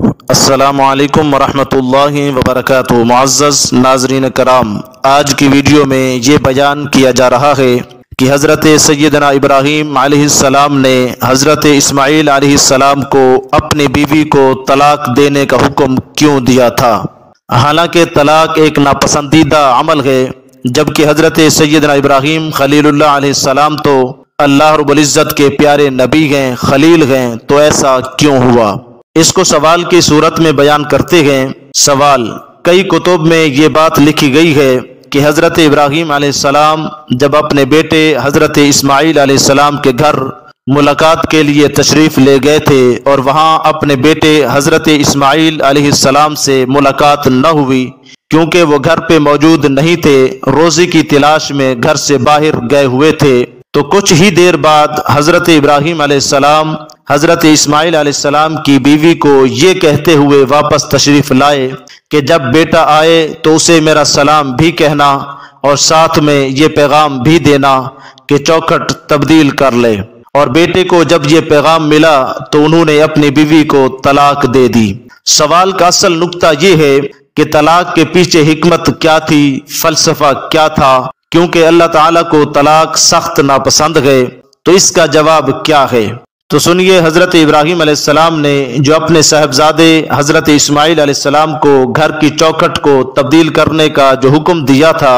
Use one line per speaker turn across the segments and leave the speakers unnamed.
السلام علیکم ورحمۃ اللہ وبرکاتہ۔ معزز ناظرین کرام، آج کی ویڈیو میں یہ بیان کیا جا رہا ہے کہ حضرت سیدنا ابراہیم علیہ السلام نے حضرت اسماعیل علیہ السلام کو اپنی بیوی کو طلاق دینے کا حکم کیوں دیا تھا۔ حالانکہ طلاق ایک ناپسندیدہ عمل ہے، جبکہ حضرت سیدنا ابراہیم خلیل اللہ علیہ السلام تو اللہ رب العزت کے پیارے نبی ہیں، خلیل ہیں، تو ایسا کیوں ہوا؟ اس کو سوال کی صورت میں بیان کرتے ہیں۔ سوال: کئی کتب میں یہ بات لکھی گئی ہے کہ حضرت ابراہیم علیہ السلام جب اپنے بیٹے حضرت اسماعیل علیہ السلام کے گھر ملاقات کے لیے تشریف لے گئے تھے اور وہاں اپنے بیٹے حضرت اسماعیل علیہ السلام سے ملاقات نہ ہوئی، کیونکہ وہ گھر پہ موجود نہیں تھے، روزی کی تلاش میں گھر سے باہر گئے ہوئے تھے۔ تو کچھ ہی دیر بعد حضرت ابراہیم علیہ السلام حضرت اسماعیل علیہ السلام کی بیوی کو یہ کہتے ہوئے واپس تشریف لائے کہ جب بیٹا آئے تو اسے میرا سلام بھی کہنا اور ساتھ میں یہ پیغام بھی دینا کہ چوکھٹ تبدیل کر لے۔ اور بیٹے کو جب یہ پیغام ملا تو انہوں نے اپنی بیوی کو طلاق دے دی۔ سوال کا اصل نقطہ یہ ہے کہ طلاق کے پیچھے حکمت کیا تھی، فلسفہ کیا تھا، کیونکہ اللہ تعالیٰ کو طلاق سخت ناپسند ہے۔ تو اس کا جواب کیا ہے؟ تو سنیے، حضرت ابراہیم علیہ السلام نے جو اپنے صاحبزادے حضرت اسماعیل علیہ السلام کو گھر کی چوکھٹ کو تبدیل کرنے کا جو حکم دیا تھا،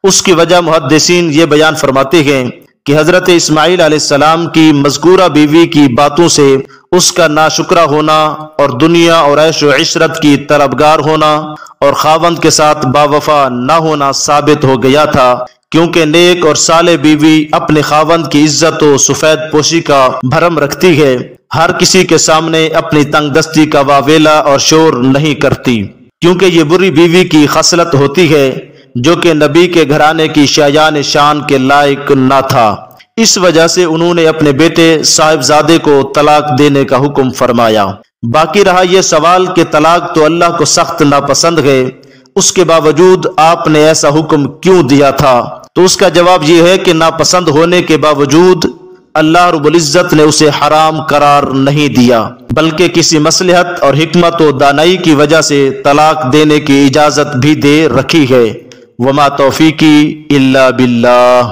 اس کی وجہ محدثین یہ بیان فرماتے ہیں کہ حضرت اسماعیل علیہ السلام کی مذکورہ بیوی کی باتوں سے اس کا ناشکرہ ہونا اور دنیا اور عیش و عشرت کی طلبگار ہونا اور خاوند کے ساتھ باوفا نہ ہونا ثابت ہو گیا تھا، کیونکہ نیک اور صالح بیوی اپنے خاوند کی عزت و سفید پوشی کا بھرم رکھتی ہے، ہر کسی کے سامنے اپنی تنگ دستی کا واویلا اور شور نہیں کرتی، کیونکہ یہ بری بیوی کی خصلت ہوتی ہے جو کہ نبی کے گھرانے کی شایان شان کے لائق نہ تھا۔ اس وجہ سے انہوں نے اپنے بیٹے صاحبزادے کو طلاق دینے کا حکم فرمایا۔ باقی رہا یہ سوال کہ طلاق تو اللہ کو سخت ناپسند ہے، اس کے باوجود آپ نے ایسا حکم کیوں دیا تھا؟ تو اس کا جواب یہ ہے کہ ناپسند ہونے کے باوجود اللہ رب العزت نے اسے حرام قرار نہیں دیا، بلکہ کسی مصلحت اور حکمت و دانائی کی وجہ سے طلاق دینے کی اجازت بھی دے رکھی ہے۔ وما توفیقی الا باللہ۔